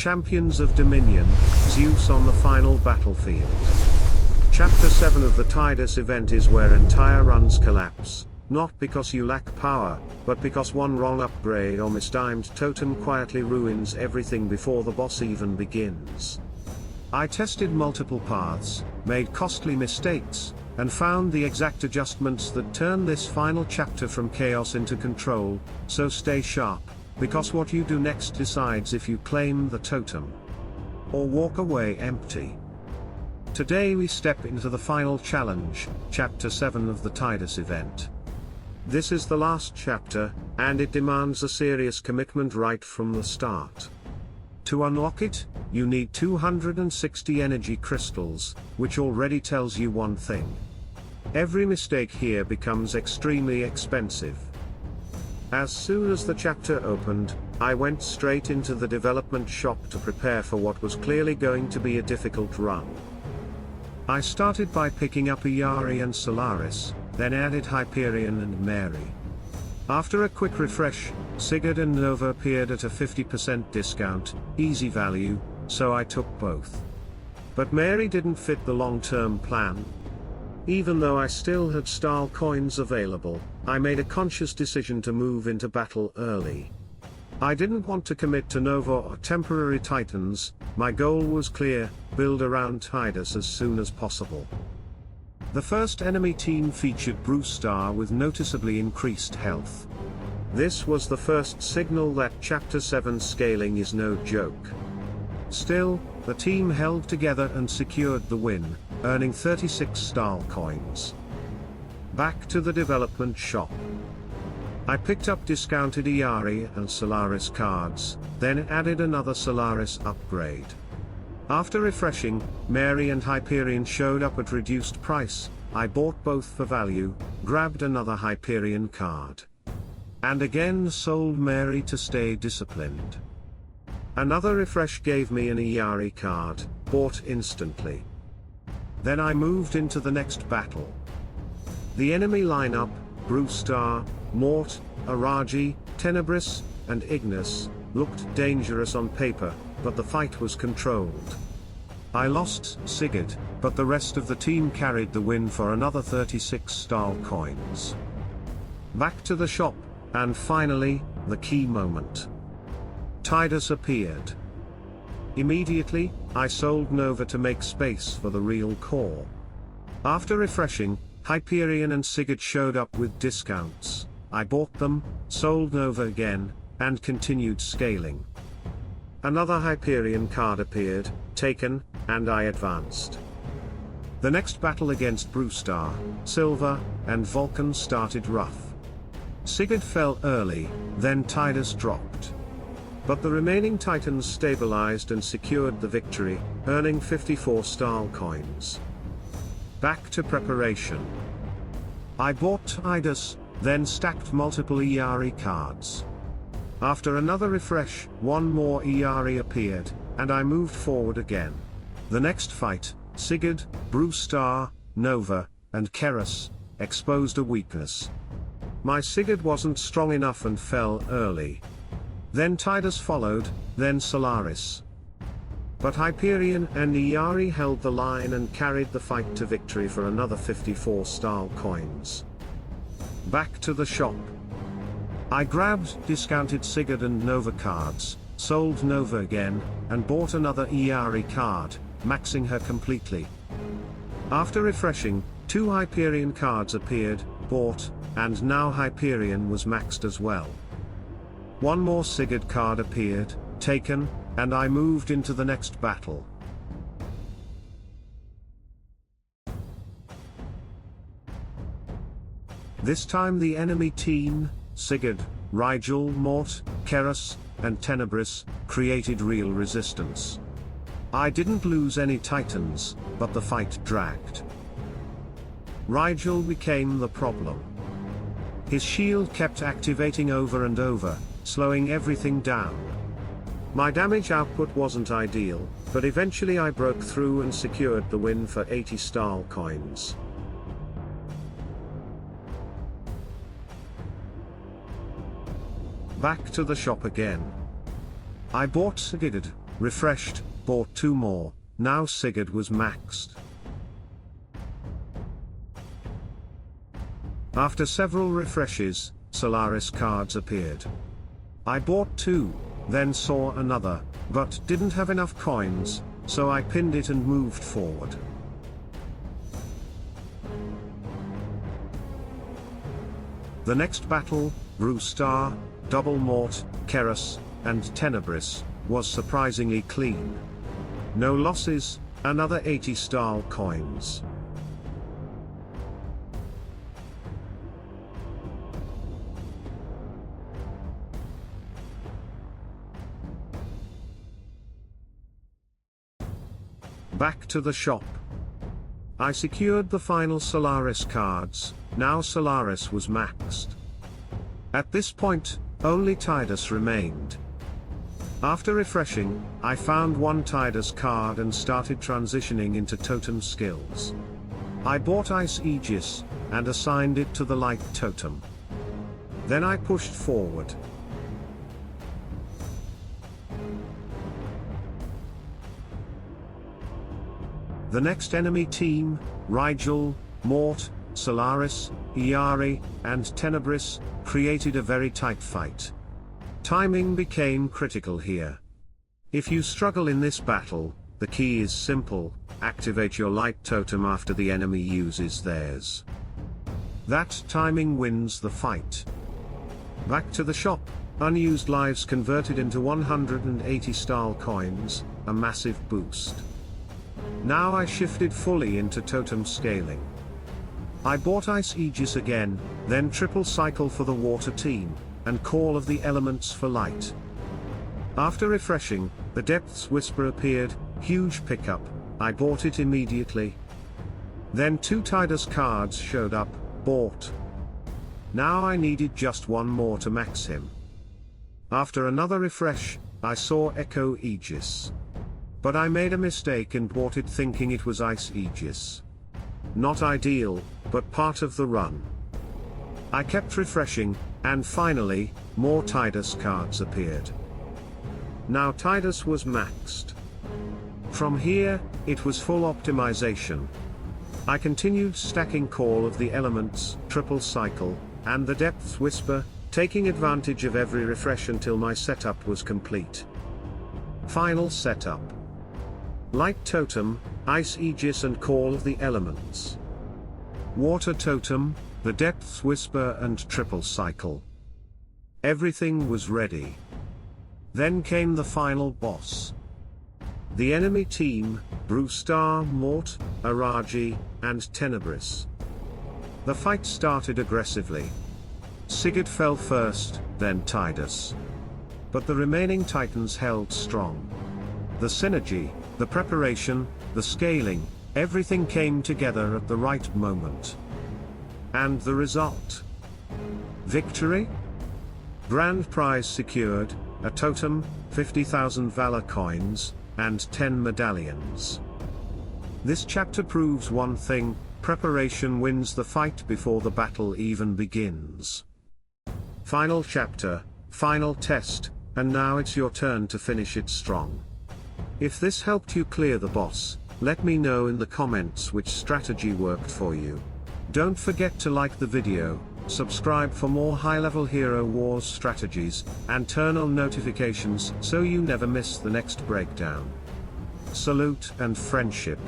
Champions of Dominion, Zeus on the final battlefield. Chapter 7 of the Tidus event is where entire runs collapse, not because you lack power, but because one wrong upgrade or mistimed totem quietly ruins everything before the boss even begins. I tested multiple paths, made costly mistakes, and found the exact adjustments that turn this final chapter from chaos into control, so stay sharp, because what you do next decides if you claim the totem or walk away empty. Today we step into the final challenge, Chapter 7 of the Tidus event. This is the last chapter, and it demands a serious commitment right from the start. To unlock it, you need 260 energy crystals, which already tells you one thing. Every mistake here becomes extremely expensive. As soon as the chapter opened, I went straight into the development shop to prepare for what was clearly going to be a difficult run. I started by picking up Iyari and Solaris, then added Hyperion and Mairi. After a quick refresh, Sigurd and Nova appeared at a 50% discount, easy value, so I took both. But Mairi didn't fit the long-term plan. Even though I still had style coins available, I made a conscious decision to move into battle early. I didn't want to commit to Nova or temporary Titans. My goal was clear: build around Tidus as soon as possible. The first enemy team featured Brewstar with noticeably increased health. This was the first signal that Chapter 7 scaling is no joke. Still, the team held together and secured the win, earning 36 style coins. Back to the development shop. I picked up discounted Iyari and Solaris cards, then added another Solaris upgrade. After refreshing, Mairi and Hyperion showed up at reduced price. I bought both for value, grabbed another Hyperion card, and again sold Mairi to stay disciplined. Another refresh gave me an Iyari card, bought instantly. Then I moved into the next battle. The enemy lineup, Brewstar, Mort, Araji, Tenebris, and Ignis, looked dangerous on paper, but the fight was controlled. I lost Sigurd, but the rest of the team carried the win for another 36 style coins. Back to the shop, and finally, the key moment. Tidus appeared. Immediately, I sold Nova to make space for the real core. After refreshing, Hyperion and Sigurd showed up with discounts. I bought them, sold Nova again, and continued scaling. Another Hyperion card appeared, taken, and I advanced. The next battle against Brewstar, Silver, and Vulcan started rough. Sigurd fell early, then Tidus dropped. But the remaining Titans stabilized and secured the victory, earning 54 style coins. Back to preparation. I bought Tidus, then stacked multiple Iyari cards. After another refresh, one more Iyari appeared, and I moved forward again. The next fight, Sigurd, Brewstar, Nova, and Keras, exposed a weakness. My Sigurd wasn't strong enough and fell early. Then Tidus followed, then Solaris. But Hyperion and Iyari held the line and carried the fight to victory for another 54 style coins. Back to the shop. I grabbed discounted Sigurd and Nova cards, sold Nova again, and bought another Iyari card, maxing her completely. After refreshing, 2 Hyperion cards appeared, bought, and now Hyperion was maxed as well. One more Sigurd card appeared, taken, and I moved into the next battle. This time the enemy team, Sigurd, Rigel, Mort, Keras, and Tenebris, created real resistance. I didn't lose any Titans, but the fight dragged. Rigel became the problem. His shield kept activating over and over, slowing everything down. My damage output wasn't ideal, but eventually I broke through and secured the win for 80 style coins. Back to the shop again. I bought Sigurd, refreshed, bought 2 more, now Sigurd was maxed. After several refreshes, Solaris cards appeared. I bought 2, then saw another, but didn't have enough coins, so I pinned it and moved forward. The next battle, Brewstar, Double Mort, Keras, and Tenebris, was surprisingly clean. No losses, another 80 Stahl coins. Back to the shop. I secured the final Solaris cards, now Solaris was maxed. At this point, only Tidus remained. After refreshing, I found one Tidus card and started transitioning into Totem Skills. I bought Ice Aegis, and assigned it to the Light Totem. Then I pushed forward. The next enemy team, Rigel, Mort, Solaris, Iyari, and Tenebris, created a very tight fight. Timing became critical here. If you struggle in this battle, the key is simple: activate your light totem after the enemy uses theirs. That timing wins the fight. Back to the shop, unused lives converted into 180 Stahl coins, a massive boost. Now I shifted fully into totem scaling. I bought Ice Aegis again, then triple cycle for the water team, and Call of the Elements for light. After refreshing, the Depth's Whisper appeared, huge pickup, I bought it immediately. Then 2 Tidus cards showed up, bought. Now I needed just 1 more to max him. After another refresh, I saw Echo Aegis. But I made a mistake and bought it thinking it was Ice Aegis. Not ideal, but part of the run. I kept refreshing, and finally, more Tidus cards appeared. Now Tidus was maxed. From here, it was full optimization. I continued stacking Call of the Elements, triple cycle, and the Depth's Whisper, taking advantage of every refresh until my setup was complete. Final setup. Light Totem, Ice Aegis and Call of the Elements. Water Totem, the Depth's Whisper and triple cycle. Everything was ready. Then came the final boss. The enemy team, Brewstar, Mort, Iyari, and Tenebris. The fight started aggressively. Sigurd fell first, then Tidus. But the remaining titans held strong. The synergy, the preparation, the scaling, everything came together at the right moment. And the result? Victory? Grand prize secured, a totem, 50,000 valor coins, and 10 medallions. This chapter proves one thing: preparation wins the fight before the battle even begins. Final chapter, final test, and now it's your turn to finish it strong. If this helped you clear the boss, let me know in the comments which strategy worked for you. Don't forget to like the video, subscribe for more high-level Hero Wars strategies, and turn on notifications so you never miss the next breakdown. Salute and friendship.